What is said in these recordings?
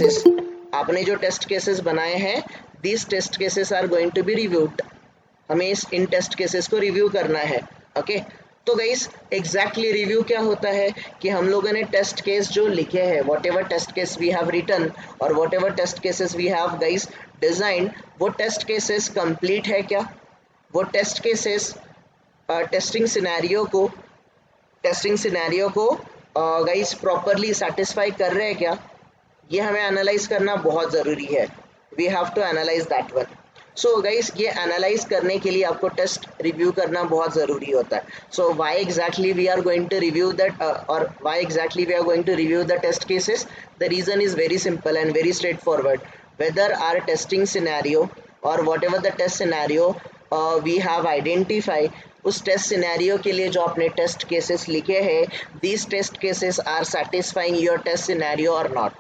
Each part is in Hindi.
केसेस, आपने जो टेस्ट केसेस बनाए हैं, these test cases are going to be reviewed. हमें इन टेस्ट केसेस को रिव्यू करना है। ओके, तो गाइस एग्जैक्टली रिव्यू क्या होता है कि हम लोगों ने टेस्ट केस जो लिखे हैं, whatever test case we have written और whatever test cases we have guys design, वो टेस्ट केसेस कंप्लीट है क्या, वो टेस्ट केसेस टेस्टिंग सिनेरियो को गाइस प्रॉपरली सेटिस्फाई कर रहे हैं क्या, ये हमें एनालाइज करना बहुत ज़रूरी है। We have to analyze that one. So guys ये एनालाइज करने के लिए आपको टेस्ट रिव्यू करना बहुत ज़रूरी होता है। So why exactly we are going to review that और why exactly we are going to review the test cases, the reason is very simple and very straightforward. Whether are testing scenario और whatever the test scenario we have identify, उस टेस्ट सिनेरियो के लिए जो आपने टेस्ट केसेस लिखे हैं, these test cases are satisfying your test scenario और not.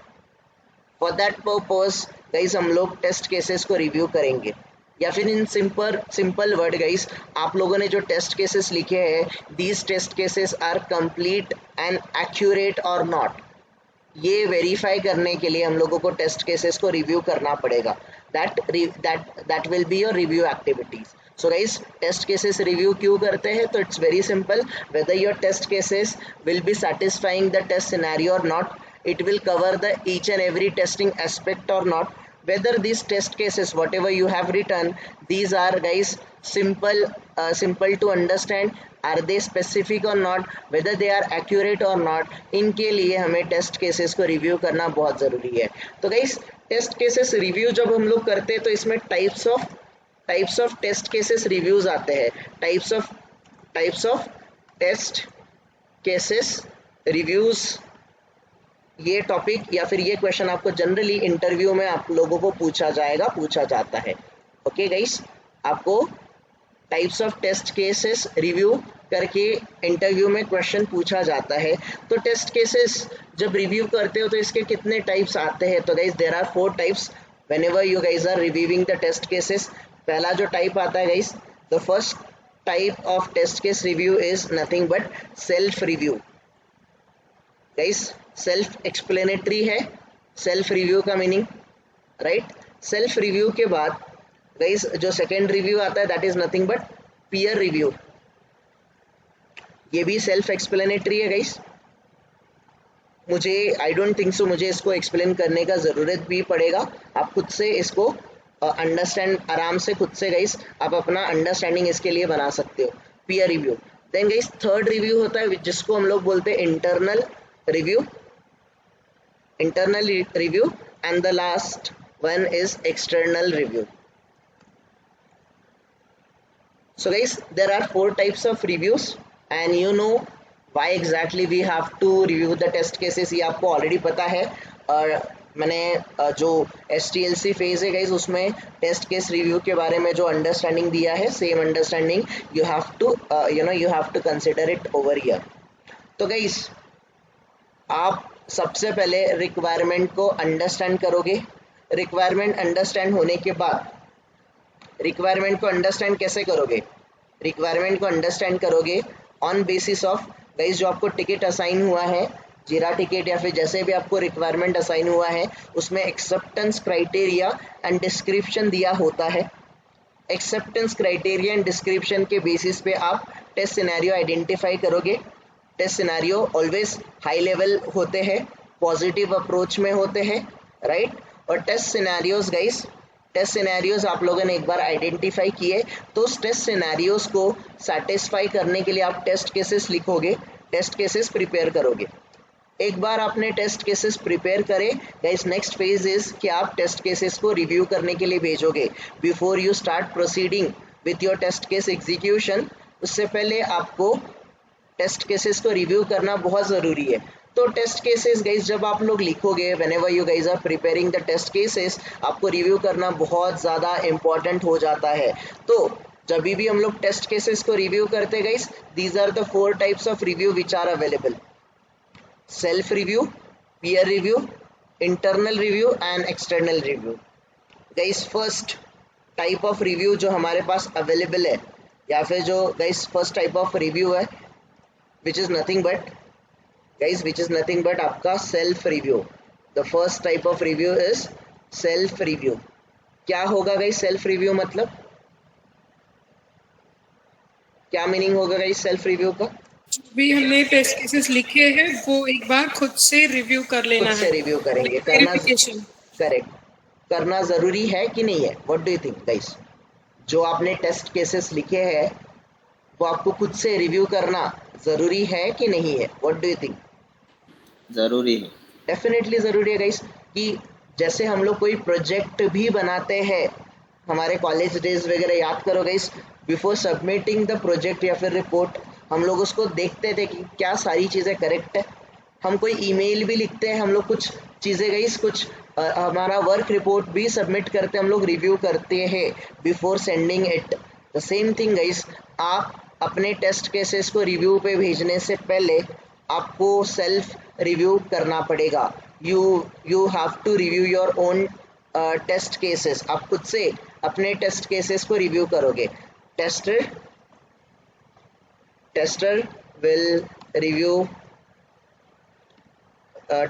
For that purpose guys हम लोग टेस्ट केसेस को रिव्यू करेंगे, या फिर इन सिंपल वर्ड गाइस, आप लोगों ने जो टेस्ट केसेस लिखे हैं, these test cases are complete and accurate और नॉट, ये वेरीफाई करने के लिए हम लोगों को टेस्ट केसेस को रिव्यू करना पड़ेगा। That will be your review activities. So guys test cases review क्यों करते हैं, तो it's very simple, whether your test cases will be satisfying the test scenario or not, it will cover the each and every testing aspect or not, whether these test cases whatever you have written, these are guys simple to understand, are they specific or not, whether they are accurate or not, इनके लिए हमें टेस्ट केसेस को रिव्यू करना बहुत ज़रूरी है। तो गाइस टेस्ट केसेस रिव्यू जब हम लोग करते हैं तो इसमें types of test cases reviews आते हैं। Types of test cases reviews, ये टॉपिक या फिर ये क्वेश्चन आपको जनरली इंटरव्यू में आप लोगों को पूछा जाता है। ओके गाइस, आपको types of test cases review करके इंटरव्यू में क्वेश्चन पूछा जाता है। तो टेस्ट केसेस जब रिव्यू करते हो तो इसके कितने टाइप्स आते हैं, तो guys there are 4 types whenever you guys are reviewing the test cases. पहला जो टाइप आता है guys, the first type of test case review is nothing but self review. Guys self explanatory है सेल्फ रिव्यू का मीनिंग, राइट। सेल्फ रिव्यू के बाद गाइस जो सेकेंड रिव्यू आता है that is nothing but peer review, ये भी सेल्फ एक्सप्लेनेटरी है गाइस। आई डोंट थिंक सो मुझे इसको एक्सप्लेन करने का ज़रूरत भी पड़ेगा, आप खुद से इसको अंडरस्टैंड आराम से खुद से गाइस आप अपना अंडरस्टैंडिंग इसके लिए बना सकते हो, peer review. Then guys third review होता है जिसको हम लोग बोलते हैं internal review, and the last one is external review. So guys there are 4 types of reviews and you know why exactly we have to review the test cases, ये आपको ऑलरेडी पता है। और मैंने जो STLC फेज है गाइज उसमें टेस्ट केस रिव्यू के बारे में जो अंडरस्टैंडिंग दिया है, same understanding you have to consider it over here. तो गाइज आप सबसे पहले रिक्वायरमेंट को अंडरस्टैंड करोगे। रिक्वायरमेंट अंडरस्टैंड होने के बाद रिक्वायरमेंट को अंडरस्टैंड कैसे करोगे, रिक्वायरमेंट को अंडरस्टैंड करोगे ऑन बेसिस ऑफ गाइस जो आपको टिकट असाइन हुआ है, जीरा टिकट या फिर जैसे भी आपको रिक्वायरमेंट असाइन हुआ है उसमें एक्सेप्टेंस क्राइटेरिया एंड डिस्क्रिप्शन दिया होता है। एक्सेप्टेंस क्राइटेरिया एंड डिस्क्रिप्शन के बेसिस पे आप टेस्ट सिनेरियो आइडेंटिफाई करोगे। Test scenario always high level होते हैं, पॉजिटिव अप्रोच में होते हैं, राइट। और test scenarios guys, test scenarios आप लोगों ने एक बार आइडेंटिफाई किए तो उस टेस्ट सिनेरियोज को सेटिस्फाई करने के लिए आप टेस्ट केसेस लिखोगे, टेस्ट केसेस प्रिपेयर करोगे। एक बार आपने टेस्ट केसेस प्रिपेयर करे गाइस, नेक्स्ट फेज इज कि आप टेस्ट केसेस को रिव्यू करने के लिए भेजोगे। Before you start proceeding with your test case execution, उससे पहले आपको टेस्ट केसेस को रिव्यू करना बहुत ज़रूरी है। तो टेस्ट केसेस गाइस जब आप लोग लिखोगे, whenever you guys are preparing the test cases, आपको रिव्यू करना बहुत ज़्यादा इम्पॉर्टेंट हो जाता है। तो जब भी हम लोग टेस्ट केसेस को रिव्यू करते हैं guys, these are the 4 types of review which are available, self review, peer review, internal review and external review. Guys first type of review जो हमारे पास अवेलेबल है, या फिर जो guys first type of review है विच इज़ नथिंग बट आपका self review. The first type of review is self review. क्या होगा गाइस सेल्फ रिव्यू मतलब, क्या मीनिंग होगा गाइस सेल्फ रिव्यू का? भी हमने टेस्ट केसेस लिखे हैं वो एक बार खुद से रिव्यू कर खुद लेना से है, रिव्यू करेंगे, करना वेरिफिकेशन। करेक्ट, करना ज़रूरी है कि नहीं है? What do you think guys? जो आपने टेस्ट केसेस लिखे हैं वो आपको खुद से रिव्यू करना ज़रूरी है कि नहीं है? What do you think? जरूरी है। डेफिनेटली ज़रूरी है गाइस, कि जैसे हम लोग कोई प्रोजेक्ट भी बनाते हैं, हमारे कॉलेज डेज वगैरह याद करो guys, before submitting the project या फिर रिपोर्ट हम लोग उसको देखते थे कि क्या सारी चीज़ें करेक्ट है। हम कोई ईमेल भी लिखते हैं, हम लोग कुछ चीज़ें गाइस, कुछ हमारा वर्क रिपोर्ट भी सबमिट करते हम लोग रिव्यू करते हैं before sending it. The same thing guys, आप अपने टेस्ट केसेस को रिव्यू पे भेजने से पहले आपको सेल्फ रिव्यू करना पड़ेगा। You have to review your own test cases. आप खुद से अपने टेस्ट केसेस को रिव्यू करोगे। Tester tester will review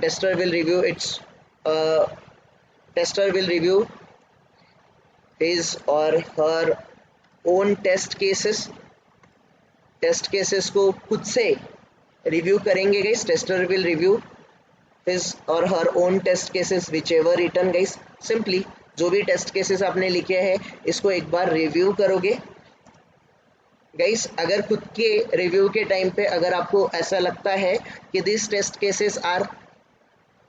tester will review its tester will review his or her own test cases को खुद से रिव्यू करेंगे guys. Tester will review his or her own test cases whichever written guys. Simply जो भी टेस्ट केसेस आपने लिखे हैं इसको एक बार रिव्यू करोगे गाइस। अगर खुद के रिव्यू के टाइम पे अगर आपको ऐसा लगता है कि दिस टेस्ट केसेस आर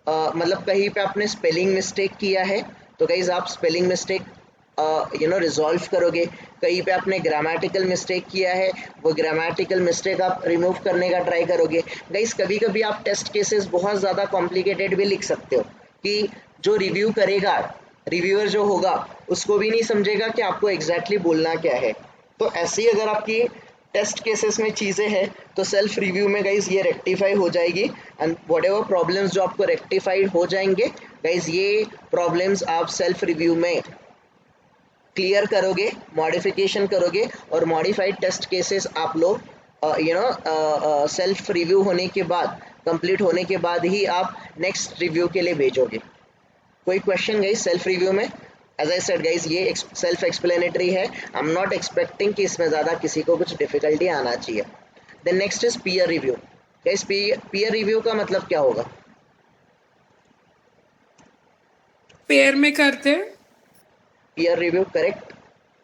मतलब कहीं पे आपने स्पेलिंग मिस्टेक किया है तो गाइज आप स्पेलिंग मिस्टेक रिजॉल्व करोगे। कहीं पे आपने ग्रामेटिकल मिस्टेक किया है वो ग्रामेटिकल मिस्टेक आप रिमूव करने का ट्राई करोगे। गाइज कभी कभी आप टेस्ट केसेस बहुत ज़्यादा कॉम्प्लिकेटेड भी लिख सकते हो कि जो रिव्यू करेगा, रिव्यूअर जो होगा उसको भी नहीं समझेगा कि आपको एग्जैक्टली बोलना क्या है। तो ऐसे ही अगर आपकी टेस्ट केसेस में चीज़ें हैं तो सेल्फ रिव्यू में गाइज ये रेक्टिफाई हो जाएगी। एंड वट एवर प्रॉब्लम्स जो आपको रेक्टिफाइड हो जाएंगे गाइज, ये प्रॉब्लम्स आप सेल्फ रिव्यू में क्लियर करोगे, मॉडिफिकेशन करोगे और मॉडिफाइड टेस्ट केसेस आप लोग सेल्फ रिव्यू होने के बाद, कंप्लीट होने के बाद ही आप नेक्स्ट रिव्यू के लिए भेजोगे। कोई क्वेश्चन गाइज सेल्फ रिव्यू में? एज आई सेड गाइज ये सेल्फ एक्सप्लेनेटरी है। आई एम नॉट एक्सपेक्टिंग कि इसमें ज़्यादा किसी को कुछ डिफिकल्टी आना चाहिए। Then next is peer review. Guys peer review का मतलब क्या होगा? पेयर में करते हैं पीयर रिव्यू करेक्ट।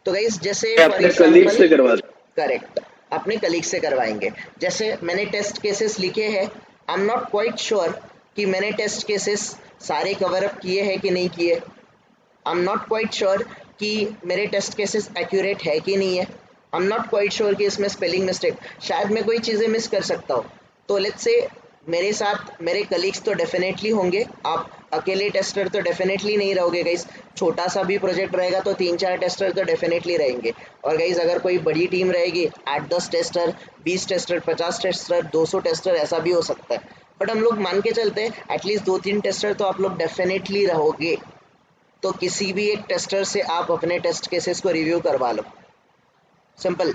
तो गाइज जैसे अपने कलीग से करवा करेक्ट, अपने कलीग से करवाएंगे। जैसे मैंने टेस्ट केसेस लिखे हैं, I am not quite sure कि मैंने टेस्ट केसेस सारे कवर अप किए हैं कि नहीं किए। I am not quite sure कि मेरे टेस्ट केसेस एक्यूरेट है कि नहीं है। I am not quite sure कि इसमें स्पेलिंग मिस्टेक, शायद मैं कोई चीज़ें मिस कर सकता हूँ। तो लेट्स से मेरे साथ मेरे कलीग्स तो डेफिनेटली होंगे, आप अकेले टेस्टर तो डेफिनेटली नहीं रहोगे गाइस। छोटा सा भी प्रोजेक्ट रहेगा तो 3-4 टेस्टर तो डेफिनेटली रहेंगे। और गाइस अगर कोई बड़ी टीम रहेगी 8-10 टेस्टर, 20 टेस्टर, 50 टेस्टर, 200 टेस्टर, ऐसा भी हो सकता है। बट हम लोग मान के चलते हैं एटलीस्ट 2-3 टेस्टर तो आप लोग डेफिनेटली रहोगे। तो किसी भी एक टेस्टर से आप अपने टेस्ट केसेस को रिव्यू करवा लो, simple.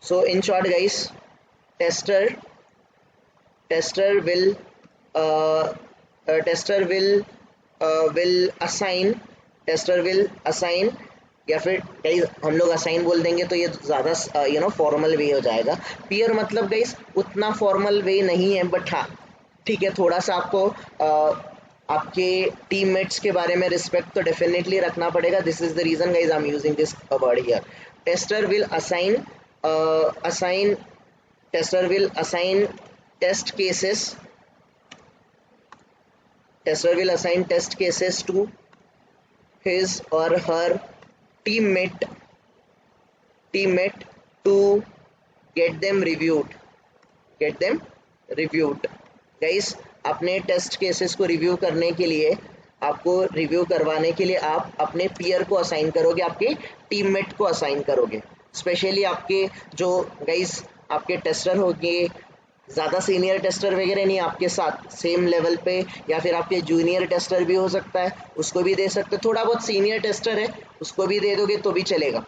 So in short guys, tester will assign या फिर गाइस हम लोग असाइन बोल देंगे तो ये ज़्यादा फॉर्मल वे हो जाएगा। पीयर मतलब गाइस उतना फॉर्मल वे नहीं है, बट हाँ ठीक है, थोड़ा सा आपको आपके टीममेट्स के बारे में रिस्पेक्ट तो डेफिनेटली रखना पड़ेगा। This is the reason guys I am using this word here. Tester will assign test cases to his or her teammate to get them reviewed guys। अपने टेस्ट केसेस को रिव्यू करने के लिए, आपको रिव्यू करवाने के लिए आप अपने पीयर को असाइन करोगे, आपके टीममेट को असाइन करोगे। स्पेशली आपके जो गाइस आपके टेस्टर होंगे, ज़्यादा सीनियर टेस्टर वगैरह नहीं, आपके साथ सेम लेवल पे या फिर आपके जूनियर टेस्टर भी हो सकता है, उसको भी दे सकते हो। थोड़ा बहुत सीनियर टेस्टर है उसको भी दे दोगे तो भी चलेगा।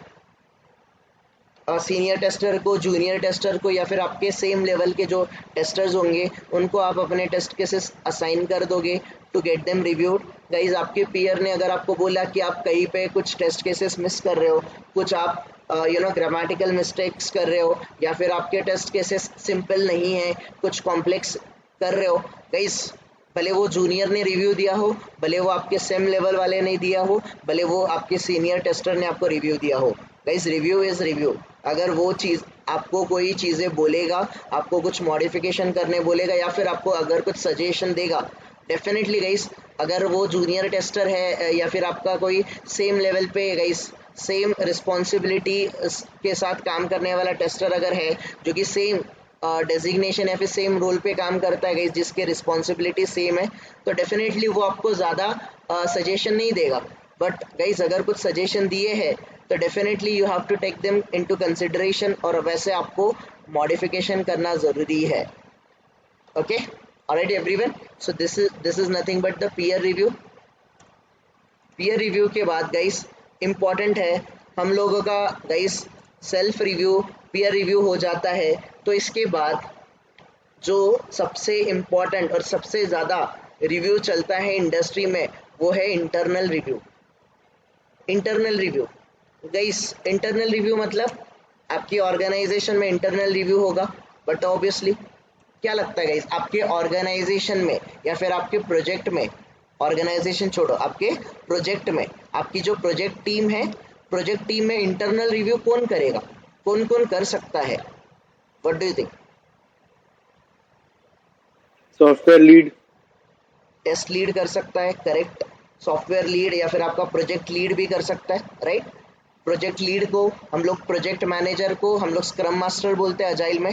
सीनियर टेस्टर को, जूनियर टेस्टर को, या फिर आपके सेम लेवल के जो टेस्टर्स होंगे उनको आप अपने टेस्ट केसेस असाइन कर दोगे to get them reviewed. Guys आपके पीयर ने अगर आपको बोला कि आप कहीं पे कुछ टेस्ट केसेस मिस कर रहे हो, कुछ आप ग्रामेटिकल मिस्टेक्स कर रहे हो, या फिर आपके टेस्ट केसेस सिंपल नहीं है, कुछ कॉम्प्लेक्स कर रहे हो, गाइज भले वो जूनियर ने रिव्यू दिया हो, भले वो आपके सेम लेवल वाले ने दिया हो, भले वो आपके सीनियर टेस्टर ने आपको रिव्यू दिया हो, गाइज रिव्यू इज़ रिव्यू। अगर वो चीज़ आपको कोई चीज़ें बोलेगा, आपको कुछ मॉडिफिकेशन करने बोलेगा, या फिर आपको अगर कुछ सजेशन देगा, डेफिनेटली गाइस अगर वो जूनियर टेस्टर है या फिर आपका कोई सेम लेवल पे गाइस सेम रिस्पॉन्सिबिलिटी के साथ काम करने वाला टेस्टर अगर है, जो कि सेम डेजिग्नेशन या फिर सेम रोल पे काम करता है गाइस, जिसके रिस्पॉन्सिबिलिटी सेम है, तो डेफिनेटली वो आपको ज़्यादा सजेशन नहीं देगा। बट गाइस अगर कुछ सजेशन दिए हैं तो definitely you have to take them into consideration, और वैसे आपको मॉडिफिकेशन करना ज़रूरी है। Okay, alright everyone, so this is nothing but the peer review. Peer review के बाद गाइस इम्पॉर्टेंट है हम लोगों का guys self review, peer review हो जाता है, तो इसके बाद जो सबसे इम्पॉर्टेंट और सबसे ज़्यादा रिव्यू चलता है इंडस्ट्री में वो है internal review. Internal review guys, internal review मतलब आपकी ऑर्गेनाइजेशन में इंटरनल रिव्यू होगा, बट ऑब्वियसली क्या लगता है गाइस आपके ऑर्गेनाइजेशन में या फिर आपके प्रोजेक्ट में, ऑर्गेनाइजेशन छोड़ो, आपके प्रोजेक्ट में आपकी जो प्रोजेक्ट टीम है, प्रोजेक्ट टीम में इंटरनल रिव्यू कौन करेगा, कौन कौन कर सकता है? What do you think? Software lead, test lead कर सकता है, करेक्ट। सॉफ्टवेयर लीड या फिर आपका प्रोजेक्ट लीड भी कर सकता है, राइट। प्रोजेक्ट लीड को हम लोग, प्रोजेक्ट मैनेजर को हम लोग स्क्रम मास्टर बोलते हैं अजाइल में,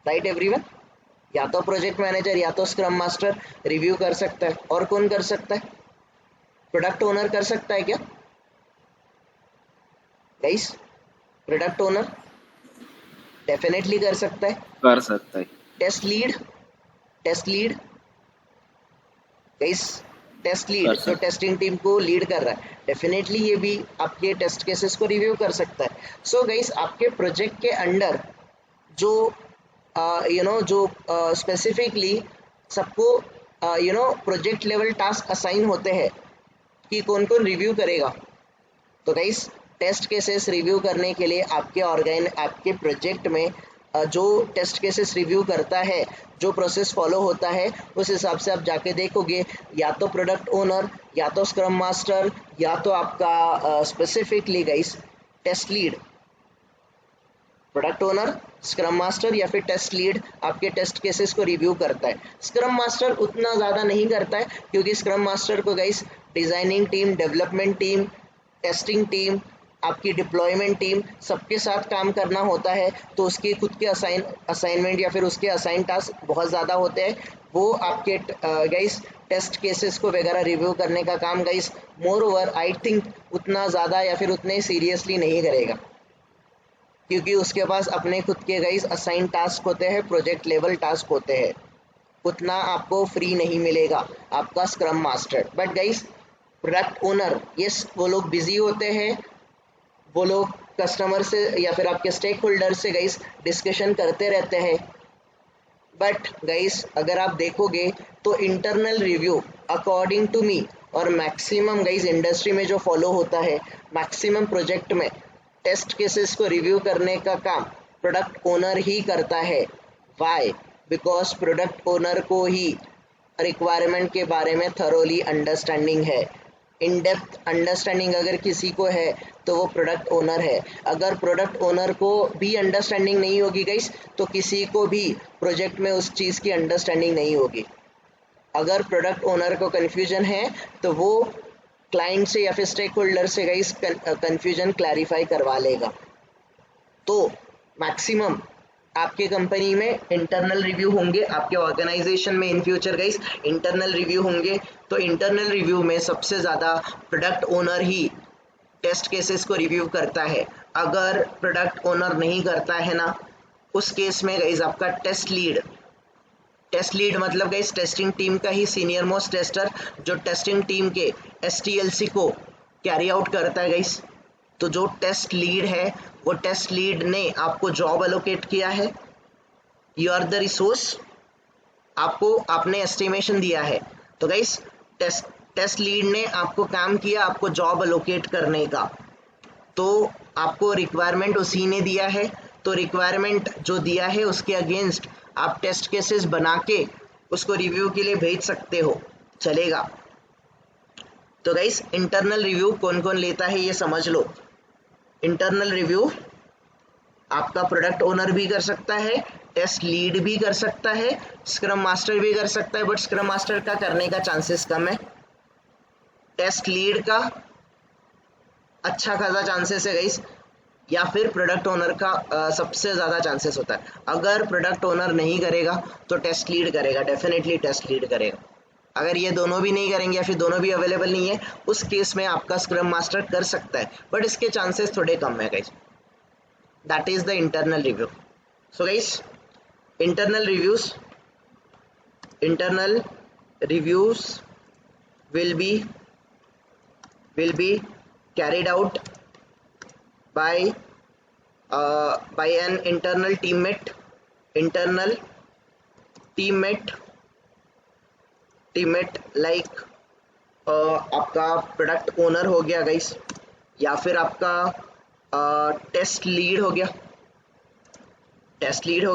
राइट एवरीवन। या तो प्रोजेक्ट मैनेजर या तो स्क्रम मास्टर रिव्यू कर सकता है। और कौन कर सकता है? प्रोडक्ट ओनर कर सकता है क्या गाइस? प्रोडक्ट ओनर डेफिनेटली कर सकता है। कर सकता है। Test lead, test lead guys, test lead जो टेस्टिंग टीम को लीड कर रहा है, डेफिनेटली ये भी आपके टेस्ट केसेस को रिव्यू कर सकता है। सो गाइस आपके प्रोजेक्ट के अंडर जो जो स्पेसिफिकली सबको प्रोजेक्ट लेवल टास्क असाइन होते हैं कि कौन कौन रिव्यू करेगा, तो गाइस टेस्ट केसेस रिव्यू करने के लिए आपके प्रोजेक्ट में जो टेस्ट केसेस रिव्यू करता है, जो प्रोसेस फॉलो होता है, उस हिसाब से आप जाके देखोगे, या तो प्रोडक्ट ओनर, या तो स्क्रम मास्टर, या तो आपका specifically guys test lead, product owner, scrum master या फिर टेस्ट लीड आपके टेस्ट केसेस को रिव्यू करता है। स्क्रम मास्टर उतना ज़्यादा नहीं करता है, क्योंकि स्क्रम मास्टर को guys designing team, development team, testing team, आपकी डिप्लॉयमेंट टीम, सबके साथ काम करना होता है, तो उसके खुद के असाइनमेंट या फिर उसके असाइन टास्क बहुत ज़्यादा होते हैं। वो आपके गाइस टेस्ट केसेस को वगैरह रिव्यू करने का काम guys more over I think उतना ज़्यादा या फिर उतने सीरियसली नहीं करेगा, क्योंकि उसके पास अपने खुद के गाइस असाइन टास्क होते हैं, प्रोजेक्ट लेवल टास्क होते हैं, उतना आपको फ्री नहीं मिलेगा आपका scrum master. But guys product owner, yes वो लोग बिजी होते हैं, वो लोग कस्टमर से या फिर आपके स्टेक होल्डर से गाइस डिस्कशन करते रहते हैं। बट गाइस अगर आप देखोगे तो internal review according to me और मैक्सिमम गाइस इंडस्ट्री में जो फॉलो होता है, मैक्सिमम प्रोजेक्ट में टेस्ट केसेस को रिव्यू करने का काम प्रोडक्ट ओनर ही करता है। वाई? बिकॉज प्रोडक्ट ओनर को ही रिक्वायरमेंट के बारे में थरोली अंडरस्टैंडिंग है। इन डेप्थ अंडरस्टैंडिंग अगर किसी को है तो वो प्रोडक्ट ओनर है। अगर प्रोडक्ट ओनर को भी अंडरस्टैंडिंग नहीं होगी गाइस, तो किसी को भी प्रोजेक्ट में उस चीज़ की अंडरस्टैंडिंग नहीं होगी। अगर प्रोडक्ट ओनर को कन्फ्यूजन है तो वो क्लाइंट से या फिर स्टेक होल्डर से गाइस कन्फ्यूजन क्लैरिफाई करवा लेगा। तो मैक्सिमम आपके कंपनी में इंटरनल रिव्यू होंगे, आपके ऑर्गेनाइजेशन में in future guys internal review होंगे। तो इंटरनल रिव्यू में सबसे ज़्यादा प्रोडक्ट ओनर ही टेस्ट केसेस को रिव्यू करता है। अगर प्रोडक्ट ओनर नहीं करता है ना, उस केस में गाइस आपका टेस्ट लीड मतलब गाइस टेस्टिंग टीम का ही सीनियर मोस्ट टेस्टर, जो टेस्टिंग टीम के STLC को कैरी आउट करता है गाइस, तो जो टेस्ट लीड है वो टेस्ट लीड ने आपको जॉब एलोकेट किया है, यू आर द रिसोर्स, आपने एस्टिमेशन दिया है। तो गाइस टेस्ट लीड ने आपको काम किया आपको जॉब एलोकेट करने का, तो आपको रिक्वायरमेंट उसी ने दिया है, तो रिक्वायरमेंट जो दिया है उसके अगेंस्ट आप टेस्ट केसेस बना के उसको रिव्यू के लिए भेज सकते हो, चलेगा। तो गाइस इंटरनल रिव्यू कौन कौन लेता है ये समझ लो। इंटरनल रिव्यू आपका प्रोडक्ट ओनर भी कर सकता है, टेस्ट लीड भी कर सकता है, स्क्रम मास्टर भी कर सकता है, बट स्क्रम मास्टर का करने का चांसेस कम है। टेस्ट लीड का अच्छा खासा चांसेस है गाइस, या फिर प्रोडक्ट ओनर का सबसे ज़्यादा चांसेस होता है। अगर प्रोडक्ट ओनर नहीं करेगा तो टेस्ट लीड करेगा, डेफिनेटली टेस्ट लीड करेगा। अगर ये दोनों भी नहीं करेंगे या फिर दोनों भी अवेलेबल नहीं है, उस केस में आपका स्क्रम मास्टर कर सकता है, बट इसके चांसेस थोड़े कम है guys. That is the internal review. So guys internal reviews will be carried out by an internal teammate like आपका प्रोडक्ट ओनर हो गया गाइस, या फिर आपका टेस्ट लीड हो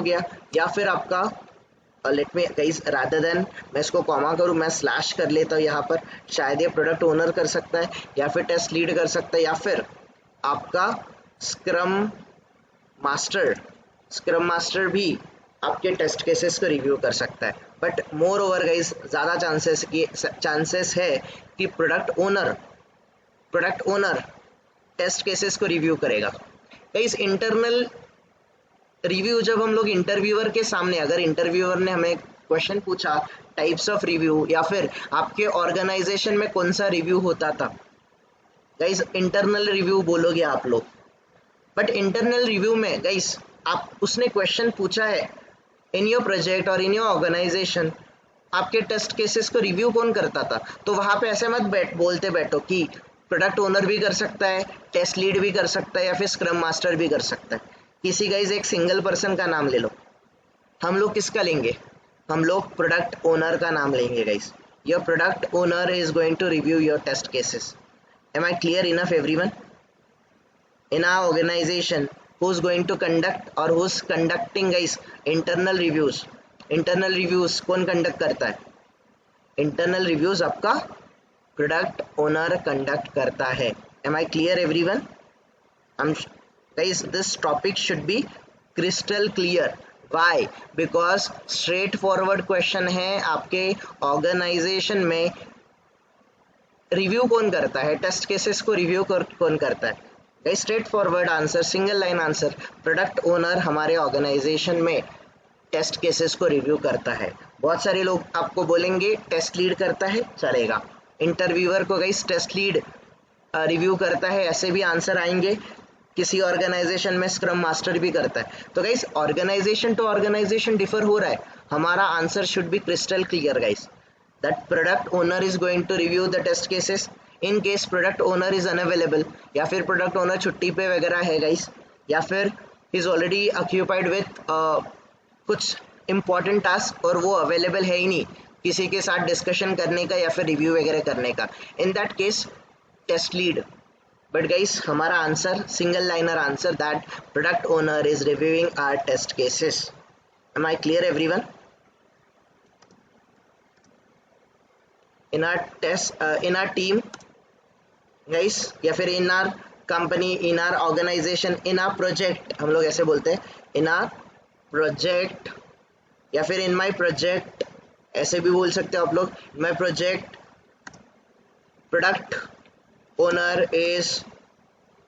गया, या फिर आपका let me guys rather than मैं इसको कॉमा करूँ मैं स्लैश कर लेता हूँ यहाँ पर, शायद ये प्रोडक्ट ओनर कर सकता है या फिर टेस्ट लीड कर सकता है या फिर आपका स्क्रम मास्टर भी आपके टेस्ट केसेस को रिव्यू कर सकता है। बट मोर ओवर गाइस ज़्यादा चांसेस है कि प्रोडक्ट ओनर टेस्ट केसेस को रिव्यू करेगा। गाइस इंटरनल रिव्यू जब हम लोग इंटरव्यूअर के सामने, अगर इंटरव्यूअर ने हमें क्वेश्चन पूछा टाइप्स ऑफ रिव्यू या फिर आपके ऑर्गेनाइजेशन में कौन सा रिव्यू होता था, गाइस इंटरनल रिव्यू बोलोगे आप लोग। बट इंटरनल रिव्यू में गाइस उसने क्वेश्चन पूछा है इन योर प्रोजेक्ट और इन योर ऑर्गेनाइजेशन आपके टेस्ट केसेस को रिव्यू कौन करता था, तो वहाँ पे ऐसे मत बोलते बैठो कि प्रोडक्ट ओनर भी कर सकता है, टेस्ट लीड भी कर सकता है या फिर स्क्रम मास्टर भी कर सकता है। किसी गाइस एक सिंगल पर्सन का नाम ले लो, हम लोग किसका लेंगे, हम लोग प्रोडक्ट ओनर का नाम लेंगे guys. Your product owner is going to review your test cases. Am I clear enough everyone? In our organization who is going to conduct or who is conducting guys internal reviews कौन कंडक्ट करता है? इंटरनल रिव्यूज आपका प्रोडक्ट ओनर कंडक्ट करता है। Am I clear everyone? Guys, this topic should be crystal clear. Why? Because straightforward question है आपके ऑर्गेनाइजेशन में रिव्यू कौन करता है, टेस्ट केसेस को रिव्यू कौन करता है? Guys straight forward answer, single line answer, product owner हमारे ऑर्गेनाइजेशन में टेस्ट केसेस को रिव्यू करता है। बहुत सारे लोग आपको बोलेंगे टेस्ट लीड करता है, चलेगा। इंटरव्यूअर को गाइस टेस्ट लीड रिव्यू करता है, ऐसे भी आंसर आएंगे। किसी ऑर्गेनाइजेशन में स्क्रम मास्टर भी करता है। तो guys organization to organization differ हो रहा है, हमारा answer should be crystal clear guys, that product owner is going to review the test cases in case product owner is unavailable, या फिर प्रोडक्ट ओनर छुट्टी पे वगैरह है गाइस, या फिर इज ऑलरेडी ऑक्यूपाइड विथ कुछ इंपॉर्टेंट टास्क और वो अवेलेबल है ही नहीं किसी के साथ डिस्कशन करने का या फिर रिव्यू वगैरह करने का, in that case test lead. But guys हमारा answer single liner answer, that product owner is reviewing our test cases. Am I clear everyone? In our team guys, या फिर in our company, in our organisation, in our project, हम लोग ऐसे बोलते हैं इन आवर प्रोजेक्ट, या फिर इन माय प्रोजेक्ट ऐसे भी बोल सकते हो आप लोग। My project product owner is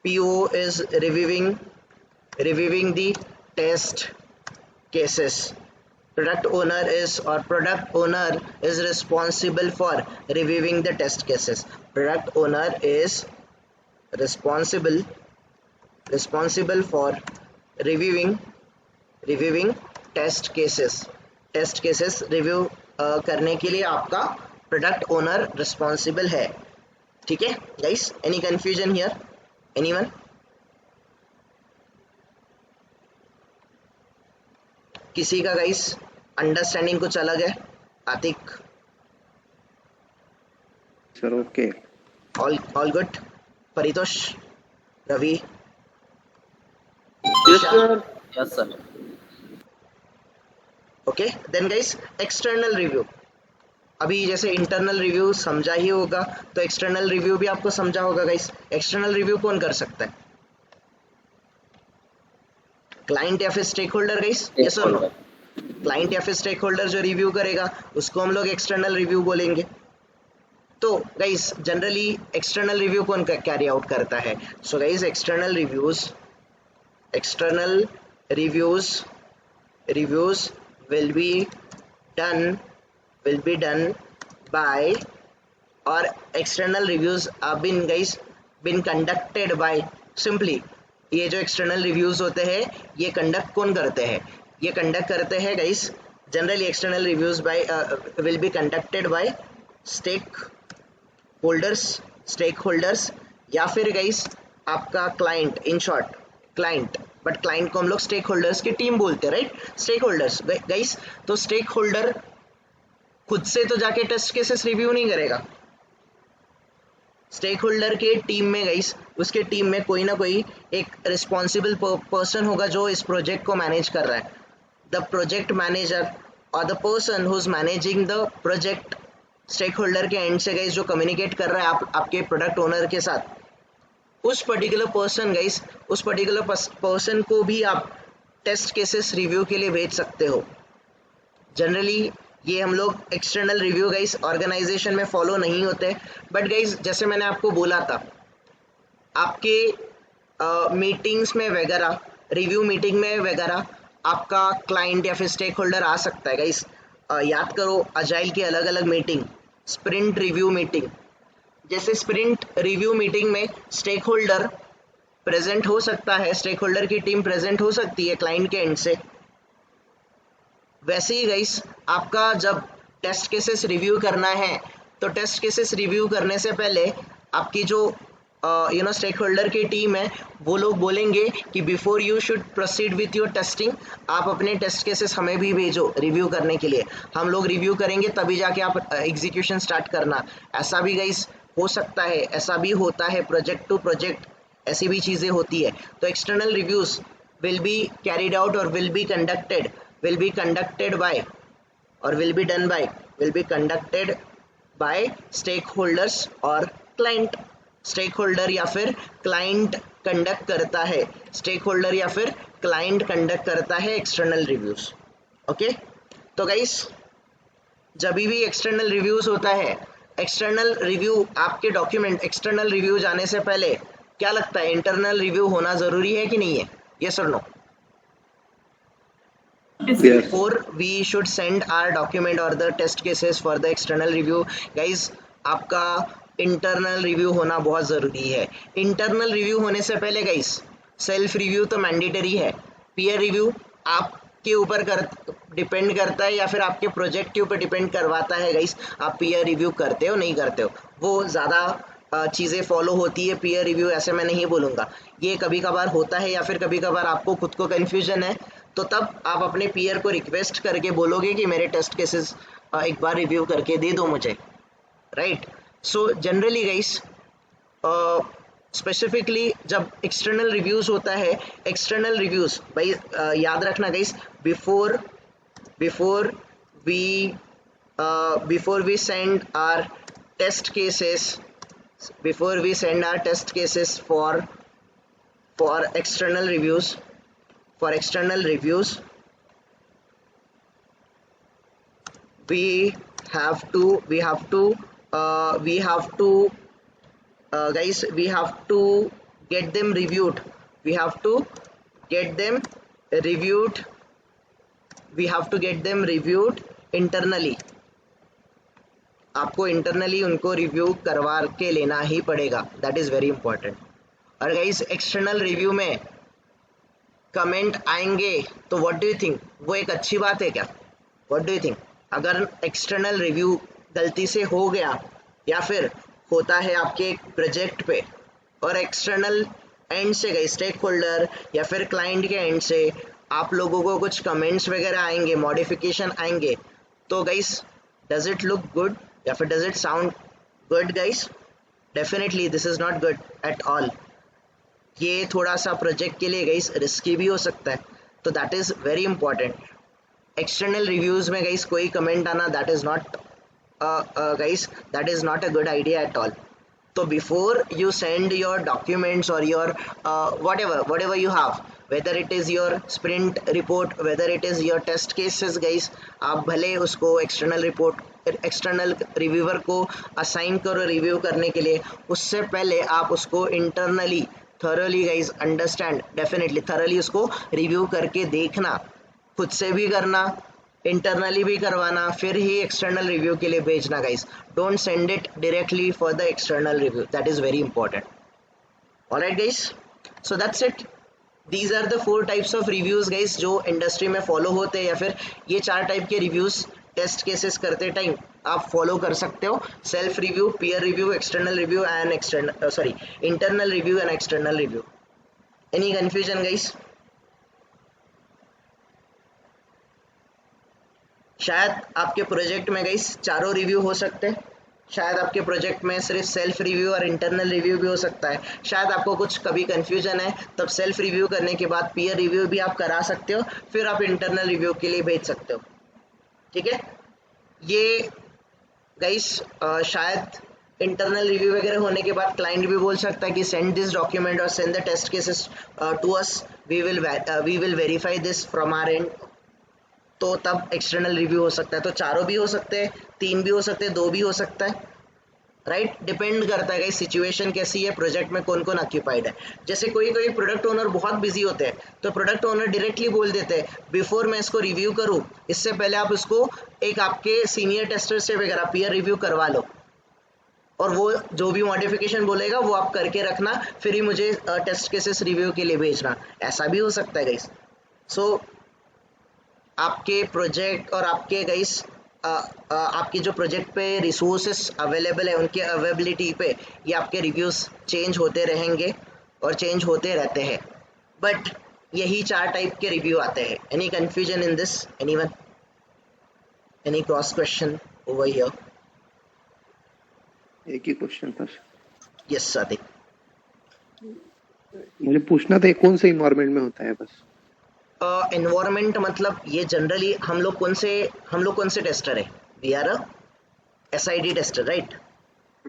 PO is reviewing the test cases. Product owner is responsible for reviewing the test cases. Product owner is responsible for reviewing test cases. Test cases review करने के लिए आपका प्रोडक्ट ओनर रिस्पॉन्सिबल है। ठीक है guys, any confusion here, anyone? किसी का गाइस अंडरस्टैंडिंग कुछ अलग है? Atiq, sir okay. All good? Paritosh, Ravi, yes sir. Yes sir. Okay then guys external review. अभी जैसे इंटरनल रिव्यू समझा ही होगा, तो एक्सटर्नल रिव्यू भी आपको समझा होगा गाइस। एक्सटर्नल रिव्यू कौन कर सकता है? क्लाइंट या फिर स्टेक होल्डर गाइस, यस और नो? क्लाइंट या फिर स्टेक होल्डर जो रिव्यू करेगा उसको हम लोग एक्सटर्नल रिव्यू बोलेंगे। तो गाइस जनरली एक्सटर्नल रिव्यू कौन कैरी आउट करता है? So guys external reviews will be done by, or external reviews are been conducted by, simply ये जो एक्सटर्नल रिव्यूज होते हैं ये कंडक्ट कौन करते हैं? ये कंडक्ट करते हैं guys generally external reviews by will be conducted by stakeholders या फिर गाइस आपका client, in short client, but client को हम लोग स्टेक होल्डर्स की टीम बोलते हैं, राइट? स्टेक होल्डर्स गाइस, तो स्टेक होल्डर खुद से तो जाके टेस्ट केसेस रिव्यू नहीं करेगा। स्टेक होल्डर के टीम में गाइस, उसके टीम में कोई ना कोई एक रिस्पॉन्सिबल पर्सन होगा जो इस प्रोजेक्ट को मैनेज कर रहा है। द प्रोजेक्ट मैनेजर और the person who is managing the project, stakeholder के एंड से गाइस जो कम्युनिकेट कर रहा है आपके प्रोडक्ट ओनर के साथ, उस पर्टिकुलर पर्सन गाइस, उस पर्टिकुलर पर्सन को भी आप टेस्ट केसेस रिव्यू के लिए भेज सकते हो। जनरली ये हम लोग एक्सटर्नल रिव्यू गाइस ऑर्गेनाइजेशन में फॉलो नहीं होते, बट गाइस जैसे मैंने आपको बोला था, आपके मीटिंग्स में वगैरह, रिव्यू मीटिंग में वगैरह आपका क्लाइंट या फिर स्टेक होल्डर आ सकता है गाइस। याद करो अजाइल की अलग अलग मीटिंग, स्प्रिंट रिव्यू मीटिंग, जैसे स्प्रिंट रिव्यू मीटिंग में स्टेक होल्डर प्रेजेंट हो सकता है, स्टेक होल्डर की टीम प्रेजेंट हो सकती है क्लाइंट के एंड से। वैसे ही गाइस आपका जब टेस्ट केसेस रिव्यू करना है, तो टेस्ट केसेस रिव्यू करने से पहले आपकी जो स्टेक होल्डर की टीम है वो लोग बोलेंगे कि before you should proceed with your testing, आप अपने टेस्ट केसेस हमें भी भेजो रिव्यू करने के लिए, हम लोग रिव्यू करेंगे तभी जाके आप एग्जीक्यूशन स्टार्ट करना। ऐसा भी गाइस हो सकता है, ऐसा भी होता है, प्रोजेक्ट टू प्रोजेक्ट ऐसी भी चीज़ें होती है। तो external reviews will be carried out और will be conducted by stakeholders और क्लाइंट। स्टेक होल्डर या फिर क्लाइंट कंडक्ट करता है, स्टेक होल्डर या फिर क्लाइंट कंडक्ट करता है एक्सटर्नल रिव्यूज। ओके, तो गाइस जब भी एक्सटर्नल रिव्यूज होता है, एक्सटर्नल रिव्यू आपके डॉक्यूमेंट, एक्सटर्नल रिव्यू जाने से पहले क्या लगता है, इंटरनल रिव्यू होना जरूरी है कि नहीं है? यस और no? Before we should send our document or the test cases for the external review, guys आपका इंटरनल रिव्यू होना बहुत ज़रूरी है। इंटरनल रिव्यू होने से पहले गाइस सेल्फ रिव्यू तो मैंडेटरी है, पीयर रिव्यू आपके ऊपर डिपेंड करता है या फिर आपके प्रोजेक्ट के ऊपर डिपेंड करवाता है गाइस, आप पीयर रिव्यू करते हो नहीं करते हो, वो ज़्यादा चीज़ें फॉलो होती है पीयर रिव्यू, ऐसे मैं नहीं बोलूँगा। ये कभी कभार होता है या फिर कभी कभार आपको खुद को कन्फ्यूजन है, तो तब आप अपने पीयर को रिक्वेस्ट करके बोलोगे कि मेरे टेस्ट केसेस एक बार रिव्यू करके दे दो मुझे, right? So generally guys specifically जब एक्सटर्नल रिव्यूज होता है, एक्सटर्नल रिव्यूज भाई याद रखना guys, before we send our test cases for external reviews, we have to get them reviewed, we have to get them reviewed internally, आपको इंटरनली उनको रिव्यू करवा के लेना ही पड़ेगा, दैट इज़ वेरी इंपॉर्टेंट। और गाइस एक्सटर्नल रिव्यू में कमेंट आएंगे तो व्हाट डू यू थिंक, वो एक अच्छी बात है क्या? What do you think? अगर एक्सटर्नल रिव्यू गलती से हो गया या फिर होता है आपके एक प्रोजेक्ट पे और एक्सटर्नल एंड से गई स्टेक होल्डर या फिर क्लाइंट के एंड से आप लोगों को कुछ कमेंट्स वगैरह आएंगे, मॉडिफिकेशन आएंगे, तो guys does it look good या फिर does it sound good guys? Definitely this is not good at all. ये थोड़ा सा प्रोजेक्ट के लिए गाइस रिस्की भी हो सकता है, तो that is very important. External reviews में गाइस कोई कमेंट आना, that is not guys, that is not a good idea at all. So before you send your documents or your whatever you have, whether it is your sprint report, whether it is your test cases guys, आप भले उसको एक्सटर्नल रिव्यूअर को असाइन करो रिव्यू करने के लिए, उससे पहले आप उसको internally thoroughly guys understand, definitely thoroughly उसको रिव्यू करके देखना, खुद से भी करना, इंटरनली भी करवाना, फिर ही एक्सटर्नल रिव्यू के लिए भेजना guys. Don't send it directly for the external review, that is very important. Alright guys, so that's it. These are the 4 types of reviews guys जो इंडस्ट्री में फॉलो होते हैं, या फिर ये 4 टाइप के रिव्यूज टेस्ट केसेस करते टाइम आप फॉलो कर सकते हो। Self review, peer review, external review and internal review and external review. Any confusion guys? शायद आपके प्रोजेक्ट में गाइस चारों रिव्यू हो सकते हैं, शायद आपके प्रोजेक्ट में सिर्फ सेल्फ रिव्यू और इंटरनल रिव्यू भी हो सकता है। शायद आपको कुछ कभी कंफ्यूजन है, तब सेल्फ रिव्यू करने के बाद पीयर रिव्यू भी आप करा सकते हो, फिर आप इंटरनल रिव्यू के लिए भेज सकते हो। ठीक है, ये गाइस शायद इंटरनल रिव्यू वगैरह होने के बाद क्लाइंट भी बोल सकता है कि सेंड दिस डॉक्यूमेंट और send the test cases to us, we will verify this from our end, तो तब एक्सटर्नल रिव्यू हो सकता है। तो चारों भी हो सकते हैं, 3 भी हो सकते हैं, 2 भी हो सकता है, राइट? डिपेंड करता है गाइस सिचुएशन कैसी है, प्रोजेक्ट में कौन कौन ऑक्यूपाइड है। जैसे कोई प्रोडक्ट ओनर बहुत बिजी होते हैं, तो प्रोडक्ट ओनर डायरेक्टली बोल देते हैं बिफोर मैं इसको रिव्यू करूँ, इससे पहले आप इसको एक आपके सीनियर टेस्टर से वगैरह पीयर रिव्यू करवा लो, और वो जो भी मॉडिफिकेशन बोलेगा वो आप करके रखना, फिर ही मुझे टेस्ट केसेस रिव्यू के लिए भेजना। ऐसा भी हो सकता है गाइस। सो आपके प्रोजेक्ट और आपके गाइस आपके जो प्रोजेक्ट पे रिसोर्सेस अवेलेबल है, उनके अवेलेबिलिटी पे ये आपके रिव्यूज़ चेंज होते रहेंगे और चेंज होते रहते हैं, बट यही 4 टाइप के रिव्यू आते हैं। Any confusion in this? Anyone? Any cross question over here? एक ही क्वेश्चन था यस सादिक, मुझे पूछना था, कौन से इन्वायरमेंट में होता है बस? एनवायरनमेंट मतलब ये जनरली हम लोग कौन से टेस्टर है? We are SIT tester, right?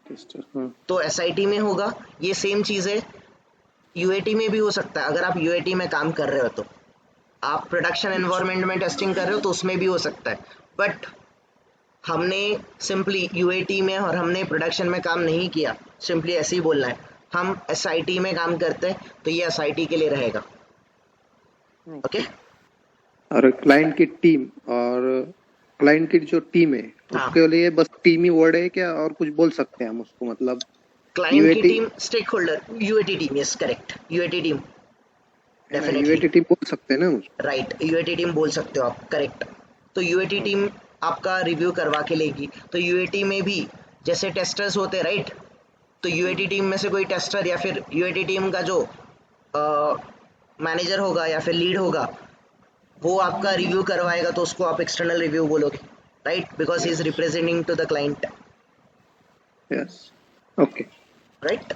Tester, हाँ। तो SIT में होगा ये सेम चीज़ है। UAT में भी हो सकता है, अगर आप UAT में काम कर रहे हो तो आप प्रोडक्शन एनवायरनमेंट में टेस्टिंग कर रहे हो तो उसमें भी हो सकता है, बट हमने सिंपली UAT में और हमने प्रोडक्शन में काम नहीं किया, सिंपली ऐसे ही बोलना है, हम SIT में काम करते हैं तो ये SIT के लिए रहेगा। ओके। और क्लाइंट की टीम, और क्लाइंट की जो टीम है उसके लिए बस टीम ही वर्ड है क्या, और कुछ बोल सकते हैं हम उसको? मतलब क्लाइंट की team, stakeholder, UAT team, yes correct, UAT team definitely, UAT team बोल सकते हैं ना उसको? राइट, UAT टीम बोल सकते हो आप, करेक्ट। तो UAT टीम आपका रिव्यू करवा के लेगी। तो UAT में भी जैसे टेस्टर्स होते हैं, राइट? तो UAT टीम में से कोई टेस्टर या फिर UAT टीम का जो मैनेजर होगा या फिर लीड होगा, वो आपका रिव्यू करवाएगा, तो उसको आप एक्सटर्नल रिव्यू बोलोगे, right? Because he is representing two the client. Yes, okay, right.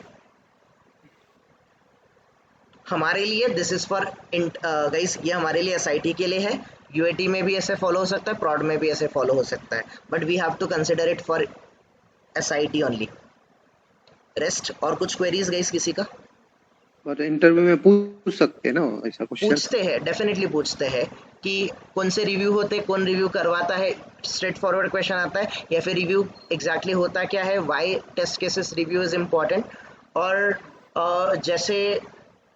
हमारे लिए दिस इज फॉर गाइस, ये हमारे लिए SIT के लिए है। UAT में भी ऐसे फॉलो हो सकता है, प्रॉड में भी ऐसे फॉलो हो सकता है, but we have to consider it for SIT only. Rest और कुछ क्वेरीज गाइस किसी का? बट इंटरव्यू में पूछ सकते हैं ना ऐसा क्वेश्चन? पूछते हैं, डेफिनेटली पूछते हैं कि कौन से रिव्यू होते हैं, कौन रिव्यू करवाता है, स्ट्रेट फॉरवर्ड क्वेश्चन आता है, या फिर रिव्यू एग्जैक्टली होता क्या है, why test cases review is important. और जैसे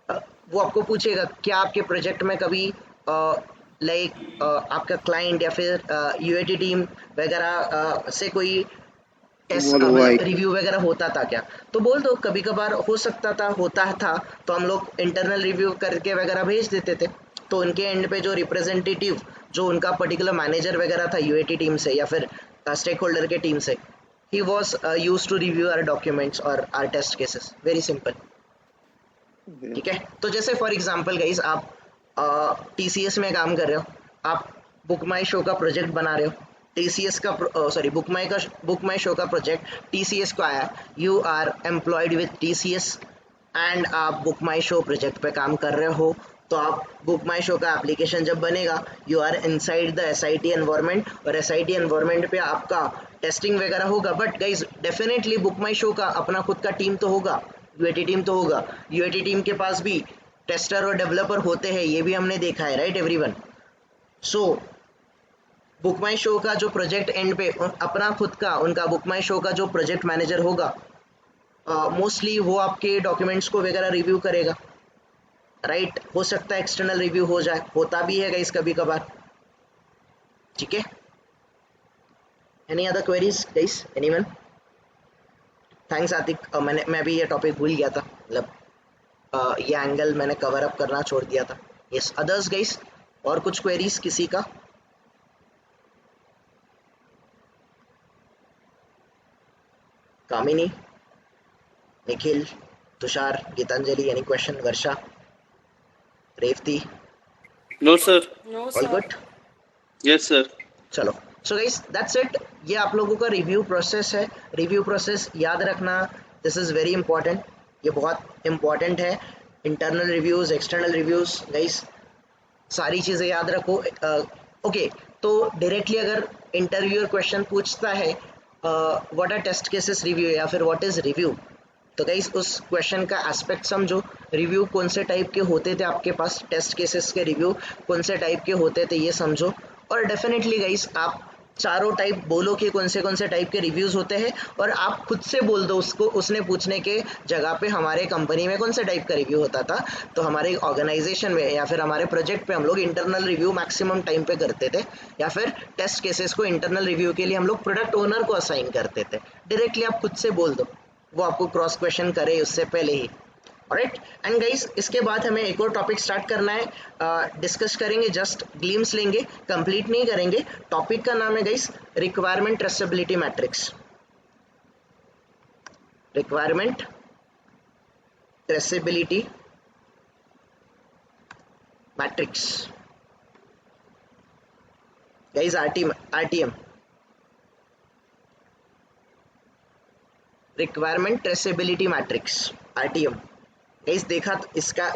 वो आपको पूछेगा क्या आपके प्रोजेक्ट में कभी लाइक आपका क्लाइंट या फिर UAT टीम वगैरह से कोई टेस्ट रिव्यू वगैरह होता था क्या, तो बोल दो कभी कभार हो सकता था, होता था, तो हम लोग इंटरनल रिव्यू करके वगैरह भेज देते थे। तो उनके एंड पे जो रिप्रेजेंटेटिव, जो उनका पर्टिकुलर मैनेजर वगैरह था UAT टीम से या फिर स्टेक होल्डर के टीम से, he was use to review our documents और our test cases, very simple. ठीक है, तो जैसे फॉर एग्जाम्पल गाइस आप TCS में काम कर रहे हो, आप बुक माई शो का प्रोजेक्ट बना रहे हो, TCS का सॉरी बुक माई शो का प्रोजेक्ट TCS को आया, you are employed with TCS and आप बुक माई शो प्रोजेक्ट पे काम कर रहे हो, तो आप बुक माई शो का एप्लीकेशन जब बनेगा, you are inside the SIT environment, और SIT एनवायरनमेंट पे आपका टेस्टिंग वगैरह होगा। But guys definitely book my show का अपना खुद का टीम तो होगा, UAT टीम तो होगा, UAT टीम के पास भी टेस्टर और डेवलपर होते हैं, ये भी हमने देखा है, राइट एवरीवन। सो बुक माई शो का जो प्रोजेक्ट एंड पे अपना खुद का उनका बुक माई शो का जो प्रोजेक्ट मैनेजर होगा, मोस्टली वो आपके डॉक्यूमेंट्स को वगैरह रिव्यू करेगा, राइट। हो सकता है एक्सटर्नल रिव्यू हो जाए, होता भी है गाइस कभी कभार, ठीक है। Any other queries guys, anyone? Thanks Atiq, मैं भी ये टॉपिक भूल गया था, मतलब ये एंगल मैंने कवर अप करना छोड़ दिया था। यस अदर्स गाइस, और कुछ क्वेरीज किसी का? Kamini, Nikhil, Tushar, Geetanjali, any question? Varsha, Revathi? No sir. All good? Yes sir. चलो, सो गाइस दैट्स इट। ये आप लोगों का रिव्यू प्रोसेस है। रिव्यू प्रोसेस याद रखना, दिस इज़ वेरी इंपॉर्टेंट, ये बहुत इंपॉर्टेंट है। Internal reviews, external reviews, guys सारी चीज़ें याद रखो। ओके, तो डायरेक्टली अगर इंटरव्यूअर क्वेश्चन पूछता है what are test cases review या फिर व्हाट इज़ रिव्यू, तो गाइस उस क्वेश्चन का एस्पेक्ट समझो। रिव्यू कौन से टाइप के होते थे आपके पास, टेस्ट केसेस के रिव्यू कौन से टाइप के होते थे ये समझो। और डेफिनेटली गाइस आप चारों टाइप बोलो कि कौन से टाइप के रिव्यूज़ होते हैं, और आप खुद से बोल दो उसको, उसने पूछने के जगह पे हमारे कंपनी में कौन से टाइप का रिव्यू होता था। तो हमारे ऑर्गेनाइजेशन में या फिर हमारे प्रोजेक्ट पे हम लोग इंटरनल रिव्यू मैक्सिमम टाइम पे करते थे, या फिर टेस्ट केसेस को इंटरनल रिव्यू के लिए हम लोग प्रोडक्ट ओनर को असाइन करते थे। डायरेक्टली आप खुद से बोल दो, वो आपको क्रॉस क्वेश्चन करे उससे पहले ही। ऑलराइट, एंड गाइस इसके बाद हमें एक और टॉपिक स्टार्ट करना है, डिस्कस करेंगे, जस्ट ग्लिम्स लेंगे, कंप्लीट नहीं करेंगे। टॉपिक का नाम है guys requirement traceability matrix. Requirement traceability matrix guys, RTM requirement traceability matrix, RTM। Guys देखा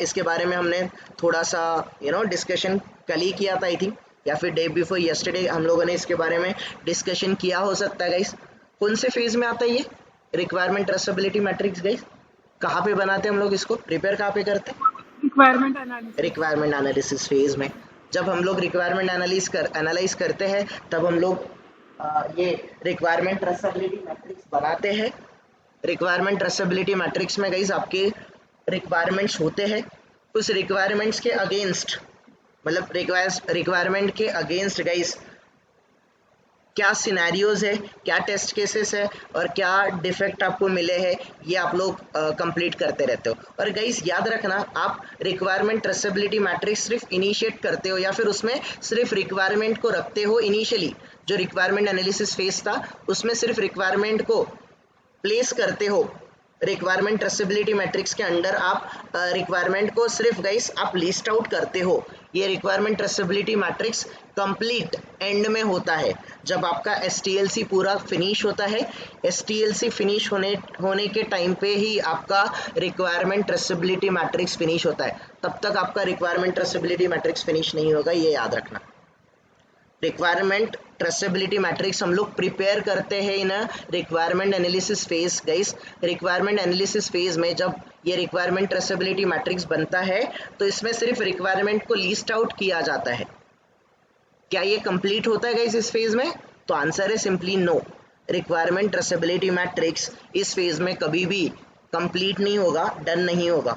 इसके बारे में हमने थोड़ा सा डिस्कशन कल ही किया था आई थिंक, या फिर डे बिफोर यस्टरडे हम लोगों ने इसके बारे में डिस्कशन किया हो सकता है। गाइस कौन से फेज में आता है ये रिक्वायरमेंट ट्रेसेबिलिटी मैट्रिक्स? गाइस कहाँ पे बनाते हैं हम लोग इसको, प्रिपेयर कहाँ पे करते हैं? रिक्वायरमेंट एनालिसिस फेज में। जब हम लोग रिक्वायरमेंट एनालाइज करते हैं तब हम लोग ये रिक्वायरमेंट ट्रेसेबिलिटी मैट्रिक्स बनाते हैं। रिक्वायरमेंट ट्रेसेबिलिटी मैट्रिक्स में गाइस आपके रिक्वायरमेंट्स होते हैं, उस रिक्वायरमेंट्स के अगेंस्ट, मतलब रिक्वायरमेंट के अगेंस्ट गाइस क्या सिनेरियोज है, क्या टेस्ट केसेस है और क्या डिफेक्ट आपको मिले हैं, ये आप लोग कंप्लीट करते रहते हो। और गाइस याद रखना, आप रिक्वायरमेंट ट्रेसेबिलिटी मैट्रिक्स सिर्फ इनिशिएट करते हो या फिर उसमें सिर्फ रिक्वायरमेंट को रखते हो। इनिशियली जो रिक्वायरमेंट एनालिसिस फेज था उसमें सिर्फ रिक्वायरमेंट को प्लेस करते हो। रिक्वायरमेंट ट्रेसेबिलिटी मैट्रिक्स के अंडर आप रिक्वायरमेंट को सिर्फ गाइस आप लिस्ट आउट करते हो। ये requirement traceability matrix complete and में होता है, जब आपका STLC पूरा फिनिश होता है। STLC फिनिश होने के टाइम पे ही आपका रिक्वायरमेंट ट्रेसेबिलिटी मैट्रिक्स फिनिश होता है, तब तक आपका रिक्वायरमेंट ट्रेसेबिलिटी मैट्रिक्स फिनिश नहीं होगा, ये याद रखना। रिक्वायरमेंट ट्रेसेबिलिटी मैट्रिक्स हम लोग प्रिपेयर करते हैं in requirement analysis phase. Guys requirement analysis phase में जब ये रिक्वायरमेंट ट्रेसेबिलिटी मैट्रिक्स बनता है तो इसमें सिर्फ रिक्वायरमेंट को लिस्ट आउट किया जाता है। क्या ये कंप्लीट होता है गाइस इस फेज में? तो आंसर है simply no. Requirement traceability matrix इस फेज में कभी भी कंप्लीट नहीं होगा, डन नहीं होगा,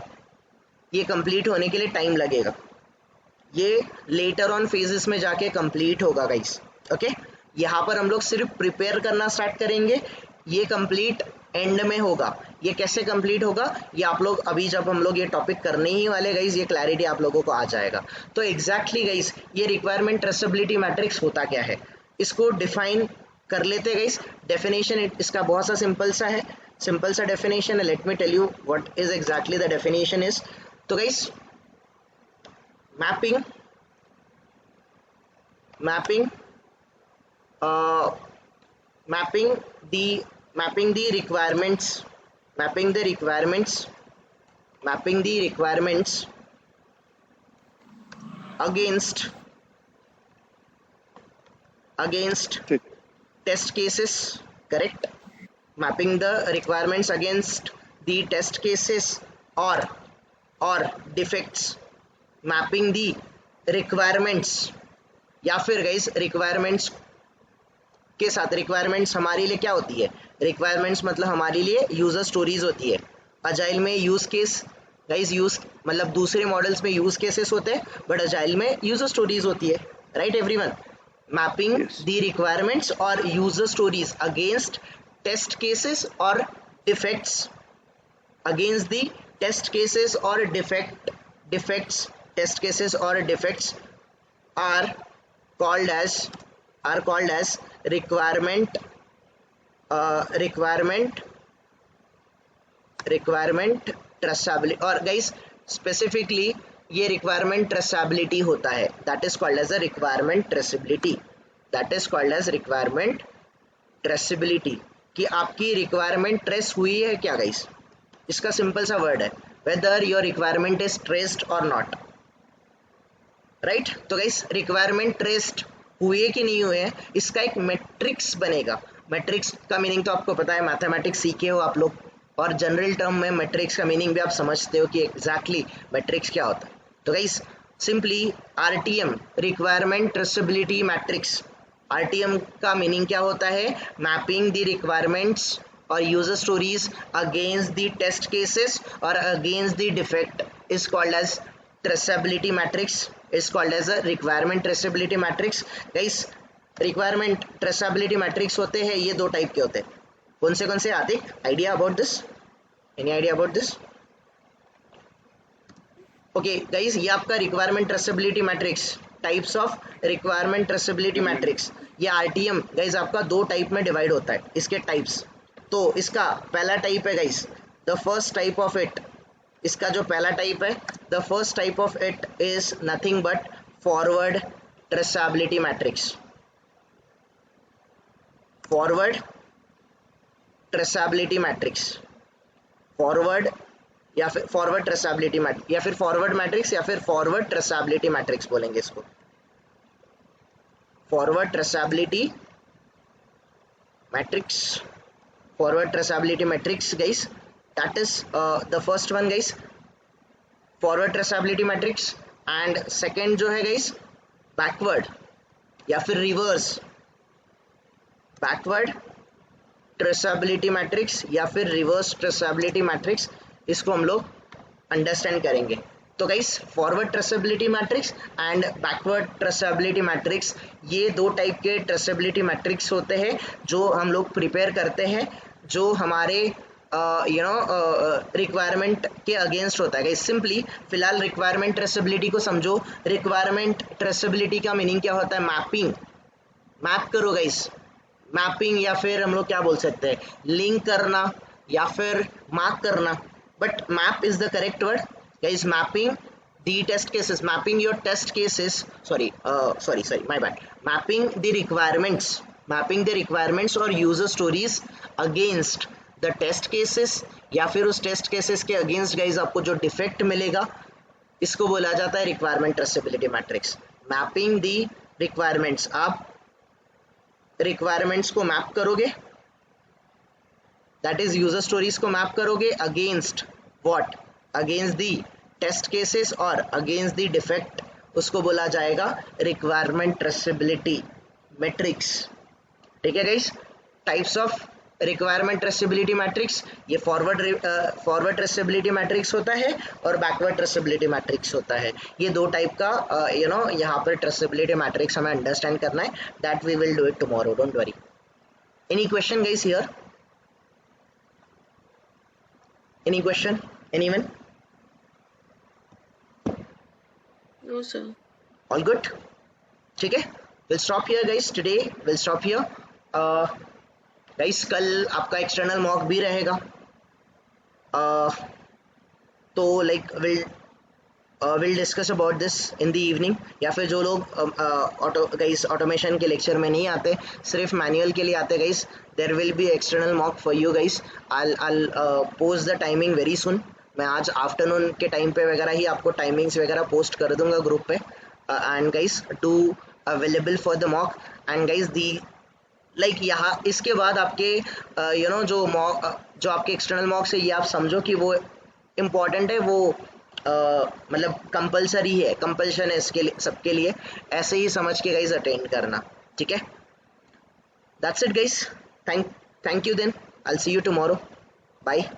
ये कंप्लीट होने के लिए टाइम लगेगा, ये लेटर ऑन फेजेस में जाके कंप्लीट होगा गाइस। ओके, यहाँ पर हम लोग सिर्फ प्रिपेयर करना स्टार्ट करेंगे, ये कंप्लीट एंड में होगा। ये कैसे कंप्लीट होगा ये आप लोग अभी जब हम लोग ये टॉपिक करने ही वाले गाइस, ये क्लैरिटी आप लोगों को आ जाएगा। तो एग्जैक्टली गाइस ये रिक्वायरमेंट ट्रेसेबिलिटी मैट्रिक्स होता क्या है, इसको डिफाइन कर लेते हैं गाइस। डेफिनेशन इसका बहुत सा सिंपल सा डेफिनेशन है। Let me tell you what is exactly the definition is. तो guys mapping mapping uh, mapping the requirements mapping the requirements mapping the requirements against ठीक. test cases, correct? Mapping the requirements against the test cases or defects. Mapping the requirements या फिर गाइस रिक्वायरमेंट्स के साथ, रिक्वायरमेंट्स हमारे लिए क्या होती है? रिक्वायरमेंट्स मतलब हमारे लिए यूजर स्टोरीज होती है. अजाइल में यूज केस गाइस, यूज मतलब दूसरे मॉडल्स में यूज केसेस होते हैं, बट अजाइल में यूजर स्टोरीज होती है, right everyone? Mapping Yes. the requirements or user stories against test cases or defects, against the test cases or defects test cases or defects are called as requirement traceability. और guys specifically ये रिक्वायरमेंट ट्रेसेबिलिटी होता है, that is called as a requirement traceability. That is called as requirement traceability कि आपकी रिक्वायरमेंट ट्रेस हुई है क्या गाइस. इसका सिंपल सा वर्ड है, whether your requirement is traced और नॉट, राइट? तो गाइस रिक्वायरमेंट ट्रेस्ड हुए कि नहीं हुए हैं, इसका एक मैट्रिक्स बनेगा. मैट्रिक्स का मीनिंग तो आपको पता है, मैथमेटिक्स सीखे हो आप लोग, और जनरल टर्म में मैट्रिक्स का मीनिंग भी आप समझते हो कि एग्जैक्टली मैट्रिक्स क्या होता है. तो guys simply RTM, requirement traceability matrix, RTM का मीनिंग क्या होता है? मैपिंग द रिक्वायरमेंट्स और user stories against the test cases और against the defect is called as traceability matrix, is called as a requirement traceability matrix. Guys requirement traceability matrix होते हैं, ये दो टाइप के होते हैं. कौन से आते? Idea about this? Any idea about this? Okay guys, ये आपका requirement traceability matrix, types of requirement traceability matrix. ये आरटीएम गाइस आपका दो टाइप में डिवाइड होता है, इसके टाइप्स. तो इसका पहला टाइप है guys, the first type of it, इसका जो पहला टाइप है, the first type of it is nothing but forward traceability matrix. Forward traceability matrix, forward या फिर फॉरवर्ड ट्रेसेबिलिटी मैट्रिक्स, या फिर फॉरवर्ड मैट्रिक्स, या फिर फॉरवर्ड ट्रेसेबिलिटी मैट्रिक्स बोलेंगे इसको. Forward traceability matrix, forward traceability matrix guys, that is the first one guys, forward traceability matrix. And second जो है गाइस बैकवर्ड या फिर रिवर्स, बैकवर्ड ट्रेसेबिलिटी मैट्रिक्स या फिर रिवर्स ट्रेसेबिलिटी मैट्रिक्स, इसको हम लोग अंडरस्टैंड करेंगे. तो guys forward traceability matrix and backward traceability matrix, ये दो टाइप के ट्रेसेबिलिटी मैट्रिक्स होते हैं जो हम लोग प्रिपेयर करते हैं, जो हमारे रिक्वायरमेंट के अगेंस्ट होता है. गाइस सिंपली फिलहाल रिक्वायरमेंट ट्रेसेबिलिटी को समझो. रिक्वायरमेंट ट्रेसेबिलिटी का मीनिंग क्या होता है? मैपिंग, मैप करो गाइस, मैपिंग या फिर हम लोग क्या बोल सकते हैं, लिंक करना या फिर मार्क करना, but map is the correct word guys. Mapping the test cases, mapping your test cases, sorry my bad, mapping the requirements और user stories against the test cases, या फिर उस टेस्ट केसेस के अगेंस्ट गाइस आपको जो डिफेक्ट मिलेगा, इसको बोला जाता है requirement traceability matrix. Mapping the requirements, आप रिक्वायरमेंट्स को मैप करोगे, दैट इज यूजर स्टोरीज को मैप करोगे against what, against the test cases और अगेंस्ट दी डिफेक्ट, उसको बोला जाएगा रिक्वायरमेंट ट्रेसेबिलिटी मैट्रिक्स. ठीक है guys, types of requirement traceability matrix, ये फॉरवर्ड ट्रेसेबिलिटी मैट्रिक्स होता है और बैकवर्ड ट्रेसेबिलिटी मैट्रिक्स होता है. ये दो टाइप का यहाँ पर ट्रेसेबिलिटी मैट्रिक्स हमें अंडरस्टैंड करना है. That we will do it tomorrow, don't worry. Any question guys here? Any question? Anyone? No, sir. All good? ठीक है, we'll stop here guys. Today we'll stop here. Guys कल आपका एक्सटर्नल मॉक भी रहेगा, तो like will discuss about this in the evening, या फिर जो लोग गाइस ऑटोमेशन के लेक्चर में नहीं आते, सिर्फ मैनुअल के लिए आते guys, there will be external mock for you guys. I post the timing very soon. मैं आज आफ्टरनून के टाइम पे वगैरह ही आपको टाइमिंग्स वगैरह पोस्ट कर दूंगा ग्रुप पे। And guys do available for the mock. And guys the like यहाँ इसके बाद आपके यू नो जो मॉक जो आपके एक्सटर्नल मॉक्स है, ये आप समझो कि वो इम्पॉर्टेंट है, वो मतलब कंपलसरी है, कंपल्शन है इसके लिए, सबके लिए। ऐसे ही समझ के गाइस अटेंड करना, ठीक है। That's it guys, thank you then, I will see you tomorrow, bye.